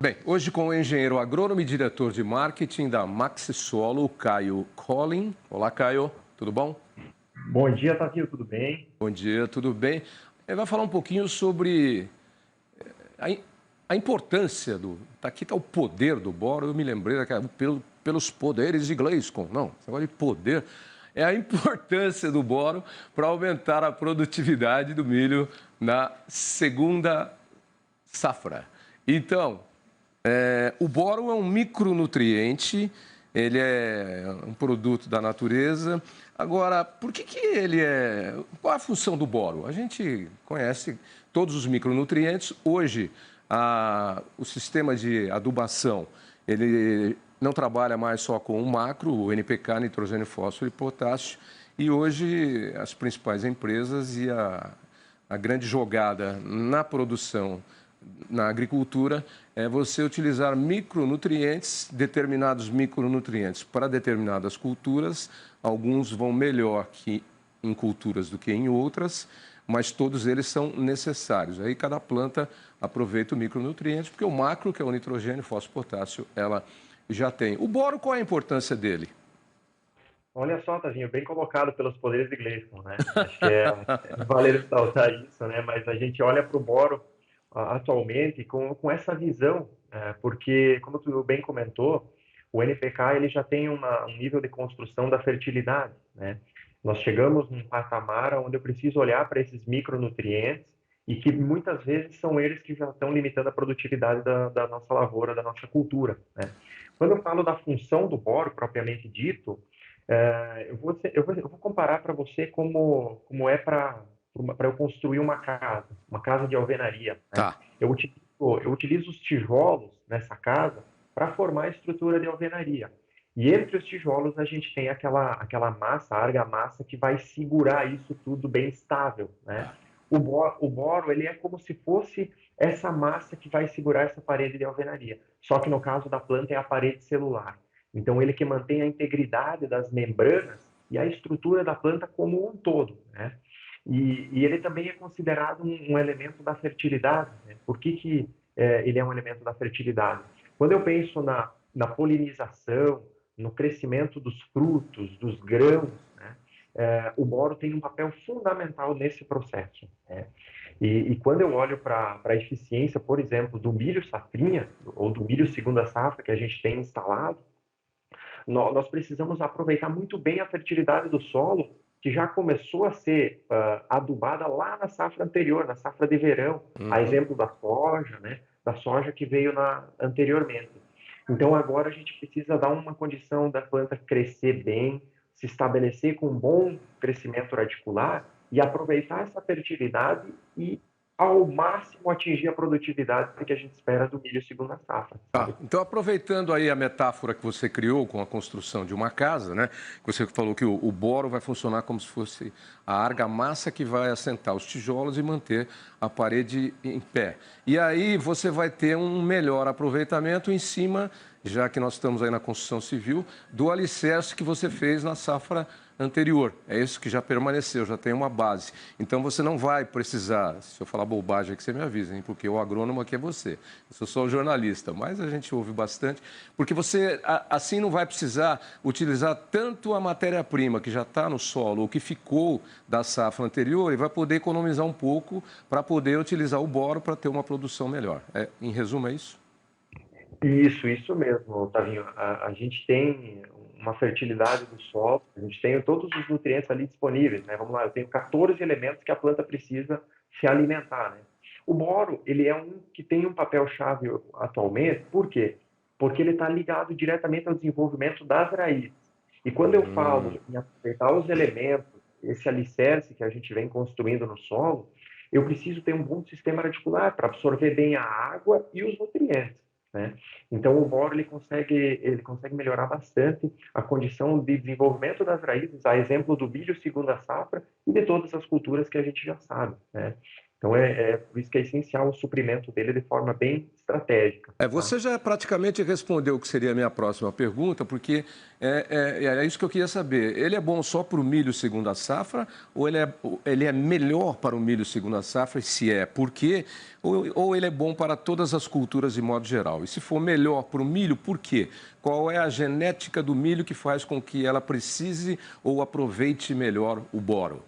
Bem, hoje com o engenheiro agrônomo e diretor de marketing da Maxi Solo, o Caio Collin. Olá, Caio, tudo bom? Bom dia, Tatinho, tudo bem? Bom dia, tudo bem? Ele vai falar um pouquinho sobre a, im- a importância do... Aqui está o poder do boro, eu me lembrei pelos poderes de Gleiscon. Não, esse negócio de poder é a importância do boro para aumentar a produtividade do milho na segunda safra. Então, o boro é um micronutriente, ele é um produto da natureza. Agora, por que ele é. Qual é a função do boro? A gente conhece todos os micronutrientes. Hoje, o sistema de adubação, ele não trabalha mais só com o macro, o NPK, nitrogênio, fósforo e potássio. E hoje, as principais empresas e a grande jogada na produção na agricultura é você utilizar micronutrientes, determinados micronutrientes para determinadas culturas. Alguns vão melhor que em culturas do que em outras, mas todos eles são necessários. Aí cada planta aproveita o micronutriente, porque o macro, que é o nitrogênio, fósforo, potássio, ela já tem. O boro, qual é a importância dele? Olha só, Tatinho, bem colocado pelos poderes de Gleison, né? Acho que é valer ressaltar isso, né? Mas a gente olha para o boro atualmente com essa visão, porque, como tu bem comentou, o NPK ele já tem um nível de construção da fertilidade, né? Nós chegamos num patamar onde eu preciso olhar para esses micronutrientes e que muitas vezes são eles que já estão limitando a produtividade da nossa lavoura, da nossa cultura, né? Quando eu falo da função do boro propriamente dito, eu vou comparar para você como é para eu construir uma casa de alvenaria, né? Tá. Eu utilizo os tijolos nessa casa para formar a estrutura de alvenaria. E entre os tijolos a gente tem aquela massa, a argamassa, que vai segurar isso tudo bem estável, né? O boro, ele é como se fosse essa massa que vai segurar essa parede de alvenaria. Só que no caso da planta é a parede celular. Então, ele que mantém a integridade das membranas e a estrutura da planta como um todo, né? E ele também é considerado um elemento da fertilidade, né? Por que ele é um elemento da fertilidade? Quando eu penso na polinização, no crescimento dos frutos, dos grãos, né? O boro tem um papel fundamental nesse processo, né? E quando eu olho para a eficiência, por exemplo, do milho safrinha, ou do milho segunda safra que a gente tem instalado, nós precisamos aproveitar muito bem a fertilidade do solo, que já começou a ser adubada lá na safra anterior, na safra de verão, a Uhum. exemplo da soja, né? Da soja que veio anteriormente. Então, agora a gente precisa dar uma condição da planta crescer bem, se estabelecer com um bom crescimento radicular e aproveitar essa fertilidade e, ao máximo, atingir a produtividade que a gente espera do milho segunda safra, Tá, sabe? então aproveitando aí a metáfora que você criou com a construção de uma casa, né? Que você falou que o boro vai funcionar como se fosse a argamassa que vai assentar os tijolos e manter a parede em pé. E aí você vai ter um melhor aproveitamento em cima, já que nós estamos aí na construção civil, do alicerce que você fez na safra anterior. É isso que já permaneceu, já tem uma base. Então você não vai precisar, se eu falar bobagem aqui, você me avisa, hein? Porque o agrônomo aqui é você. Eu sou só o jornalista, mas a gente ouve bastante, porque você assim não vai precisar utilizar tanto a matéria-prima que já está no solo ou que ficou da safra anterior e vai poder economizar um pouco para poder utilizar o boro para ter uma produção melhor. Em resumo, é isso? Isso mesmo, Otavinho. A gente tem uma fertilidade do solo, a gente tem todos os nutrientes ali disponíveis, né? Vamos lá, eu tenho 14 elementos que a planta precisa se alimentar, né? O boro, ele é um que tem um papel-chave atualmente, por quê? Porque ele está ligado diretamente ao desenvolvimento das raízes. E quando eu falo em aproveitar os elementos, esse alicerce que a gente vem construindo no solo, eu preciso ter um bom sistema radicular para absorver bem a água e os nutrientes, né? Então, o boro ele consegue melhorar bastante a condição de desenvolvimento das raízes, a exemplo do milho segunda safra e de todas as culturas que a gente já sabe, né? Então, por isso que é essencial o suprimento dele de forma bem estratégica. Tá? Você já praticamente respondeu o que seria a minha próxima pergunta, porque é isso que eu queria saber. Ele é bom só para o milho segunda safra, ou ele é melhor para o milho segunda safra, e se é, por quê? Ou ele é bom para todas as culturas de modo geral? E se for melhor para o milho, por quê? Qual é a genética do milho que faz com que ela precise ou aproveite melhor o boro?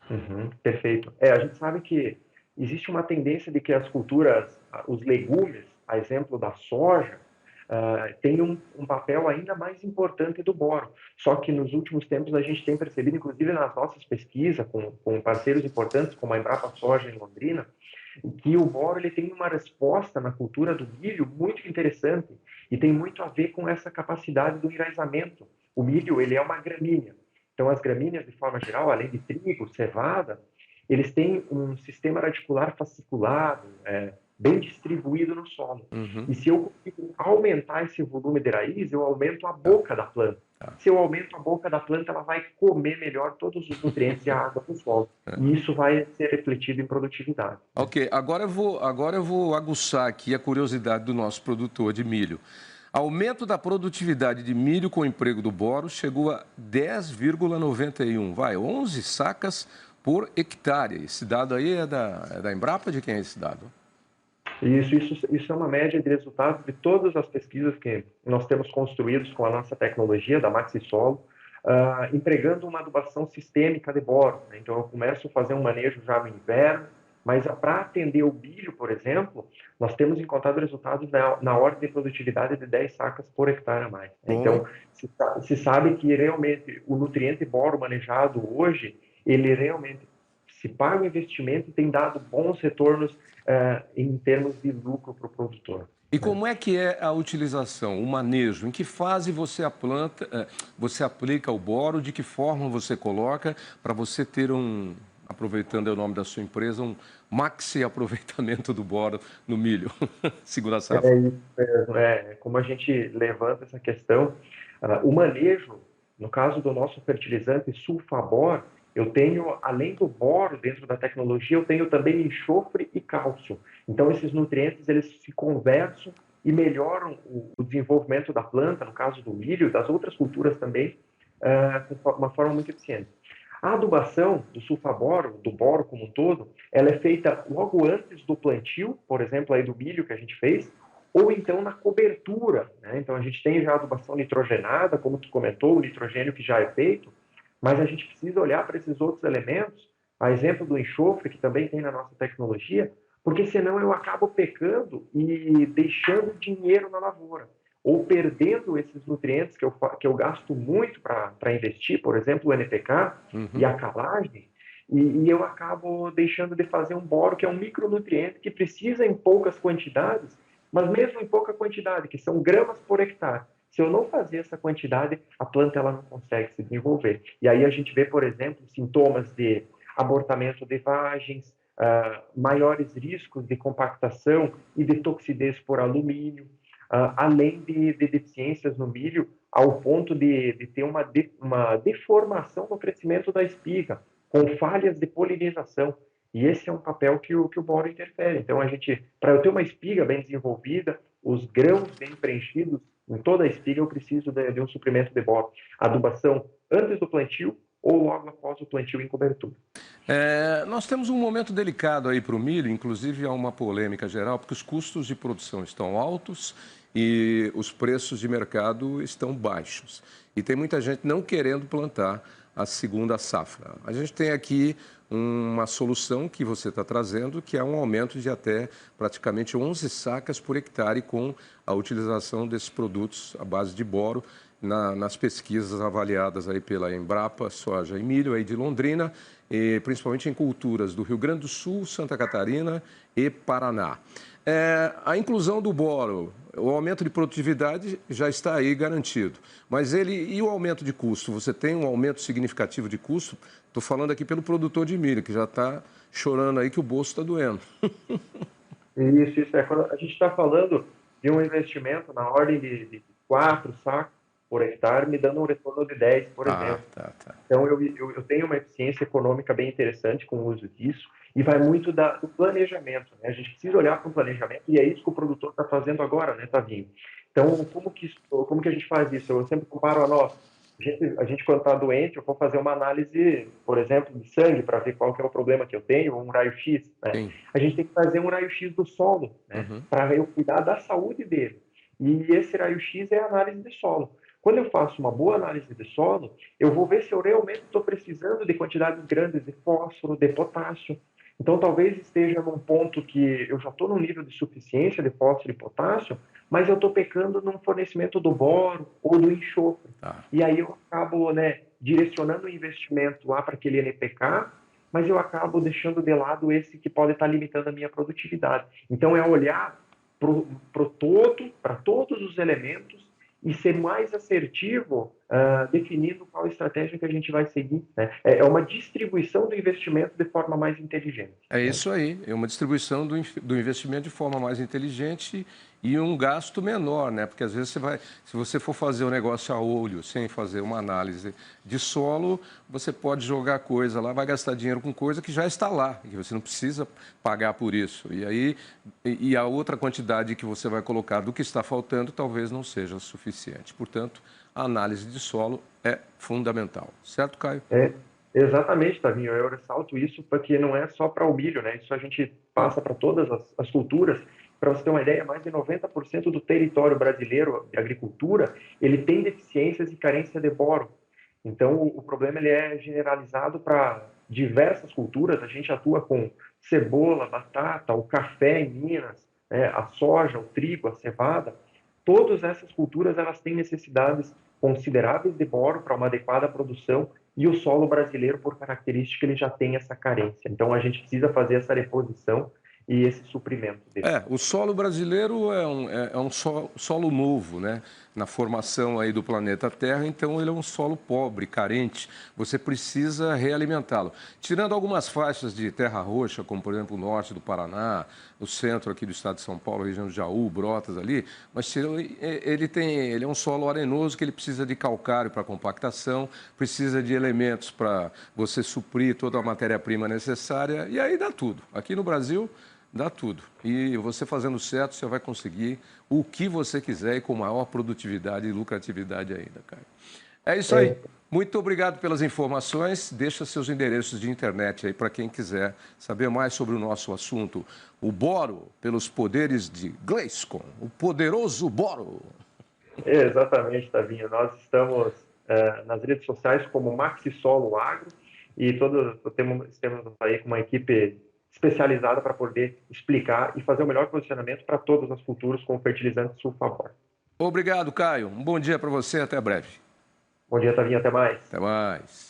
Uhum, perfeito. A gente sabe que existe uma tendência de que as culturas, os legumes, a exemplo da soja, têm um papel ainda mais importante do boro. Só que nos últimos tempos a gente tem percebido, inclusive nas nossas pesquisas com parceiros importantes como a Embrapa Soja em Londrina, que o boro ele tem uma resposta na cultura do milho muito interessante e tem muito a ver com essa capacidade do enraizamento. O milho ele é uma gramínea. Então, as gramíneas, de forma geral, além de trigo, cevada, eles têm um sistema radicular fasciculado, bem distribuído no solo. Uhum. E se eu consigo aumentar esse volume de raiz, eu aumento a boca da planta. Se eu aumento a boca da planta, ela vai comer melhor todos os nutrientes e a água do solo. E isso vai ser refletido em produtividade. Ok, agora eu vou aguçar aqui a curiosidade do nosso produtor de milho. Aumento da produtividade de milho com o emprego do boro chegou a 10,91, 11 sacas por hectare. Esse dado aí é da Embrapa? De quem é esse dado? Isso é uma média de resultados de todas as pesquisas que nós temos construídos com a nossa tecnologia da MaxiSolo, empregando uma adubação sistêmica de boro. Né? Então, eu começo a fazer um manejo já no inverno, mas para atender o milho, por exemplo, nós temos encontrado resultados na ordem de produtividade de 10 sacas por hectare a mais. Então, se sabe que realmente o nutriente boro manejado hoje, ele realmente se paga o investimento e tem dado bons retornos em termos de lucro para o produtor. E como é que é a utilização, o manejo? Em que fase você aplica o boro? De que forma você coloca para você ter aproveitando o nome da sua empresa, um maxi aproveitamento do boro no milho, segunda safra? É isso mesmo. Como a gente levanta essa questão, o manejo, no caso do nosso fertilizante sulfabor, eu tenho, além do boro dentro da tecnologia, eu tenho também enxofre e cálcio. Então, esses nutrientes, eles se conversam e melhoram o desenvolvimento da planta, no caso do milho, das outras culturas também, de uma forma muito eficiente. A adubação do sulfaboro, do boro como um todo, ela é feita logo antes do plantio, por exemplo, aí do milho que a gente fez, ou então na cobertura. Né? Então, a gente tem já a adubação nitrogenada, como tu comentou, o nitrogênio que já é feito, mas a gente precisa olhar para esses outros elementos, a exemplo do enxofre, que também tem na nossa tecnologia, porque senão eu acabo pecando e deixando dinheiro na lavoura, ou perdendo esses nutrientes que eu gasto muito para investir, por exemplo, o NPK e a calagem, e eu acabo deixando de fazer um boro, que é um micronutriente que precisa em poucas quantidades, mas mesmo em pouca quantidade, que são gramas por hectare. Se eu não fazer essa quantidade, a planta ela não consegue se desenvolver. E aí a gente vê, por exemplo, sintomas de abortamento de vagens, maiores riscos de compactação e de toxidez por alumínio, além de deficiências no milho, ao ponto de ter uma deformação no crescimento da espiga, com falhas de polinização. E esse é um papel que o boro interfere. Então, para eu ter uma espiga bem desenvolvida, os grãos bem preenchidos em toda a espiga, eu preciso de um suprimento de boro. Adubação antes do plantio ou logo após o plantio em cobertura. Nós temos um momento delicado aí para o milho, inclusive há uma polêmica geral, porque os custos de produção estão altos e os preços de mercado estão baixos. E tem muita gente não querendo plantar a segunda safra. A gente tem aqui uma solução que você está trazendo, que é um aumento de até praticamente 11 sacas por hectare com a utilização desses produtos à base de boro nas pesquisas avaliadas aí pela Embrapa Soja e Milho aí de Londrina, e principalmente em culturas do Rio Grande do Sul, Santa Catarina e Paraná. A inclusão do boro, o aumento de produtividade já está aí garantido. Mas e o aumento de custo? Você tem um aumento significativo de custo? Estou falando aqui pelo produtor de milho, que já está chorando aí que o bolso está doendo. Isso. Quando a gente está falando de um investimento na ordem de 4 sacos por hectare, me dando um retorno de 10, por exemplo. Tá. Então, eu tenho uma eficiência econômica bem interessante com o uso disso. E vai muito do planejamento, né? A gente precisa olhar para o planejamento e é isso que o produtor está fazendo agora, né, Tavinho? Então, como que a gente faz isso? Eu sempre comparo a nós. A gente quando está doente, eu vou fazer uma análise, por exemplo, de sangue para ver qual que é o problema que eu tenho, ou um raio-x, né? Sim. A gente tem que fazer um raio-x do solo, né? Uhum. Para eu cuidar da saúde dele. E esse raio-x é a análise de solo. Quando eu faço uma boa análise de solo, eu vou ver se eu realmente estou precisando de quantidades grandes de fósforo, de potássio. Então, talvez esteja num ponto que eu já estou num nível de suficiência de fósforo e potássio, mas eu estou pecando num fornecimento do boro ou do enxofre. Tá. E aí eu acabo, né, direcionando o investimento lá para aquele NPK, mas eu acabo deixando de lado esse que pode estar limitando a minha produtividade. Então, é olhar para todo, para todos os elementos e ser mais assertivo, definindo qual estratégia que a gente vai seguir, né? É uma distribuição do investimento de forma mais inteligente. É Né? isso aí, é uma distribuição do investimento de forma mais inteligente e um gasto menor, né? Porque às vezes se você for fazer um negócio a olho, sem fazer uma análise de solo, você pode jogar coisa lá, vai gastar dinheiro com coisa que já está lá, que você não precisa pagar por isso. E aí, e a outra quantidade que você vai colocar do que está faltando talvez não seja suficiente. Portanto, a análise de solo é fundamental. Certo, Caio? Exatamente, Tavinho. Eu ressalto isso porque não é só para o milho, né? Isso a gente passa para todas as culturas. Para você ter uma ideia, mais de 90% do território brasileiro de agricultura, ele tem deficiências e carência de boro. Então, o problema ele é generalizado para diversas culturas. A gente atua com cebola, batata, o café em Minas, né? A soja, o trigo, a cevada. Todas essas culturas elas têm necessidades consideráveis de boro para uma adequada produção e o solo brasileiro, por característica, ele já tem essa carência. Então, a gente precisa fazer essa reposição e esse suprimento dele. O solo brasileiro é um solo novo, né? Na formação aí do planeta Terra, então ele é um solo pobre, carente. Você precisa realimentá-lo. Tirando algumas faixas de terra roxa, como por exemplo o norte do Paraná, o centro aqui do estado de São Paulo, região de Jaú, Brotas ali, mas ele é um solo arenoso que ele precisa de calcário para compactação, precisa de elementos para você suprir toda a matéria-prima necessária e aí dá tudo. Aqui no Brasil dá tudo. E você fazendo certo, você vai conseguir o que você quiser e com maior produtividade e lucratividade ainda, cara. É isso aí. Muito obrigado pelas informações. Deixa seus endereços de internet aí para quem quiser saber mais sobre o nosso assunto. O boro, pelos poderes de Gleyscon, o poderoso boro. Exatamente, Tavinho. Nós estamos nas redes sociais como Maxi Solo Agro e temos aí com uma equipe especializada para poder explicar e fazer o melhor posicionamento para todas as culturas com fertilizantes Sulfabor. Obrigado, Caio. Um bom dia para você. Até breve. Bom dia, Tavinho. Até mais. Até mais.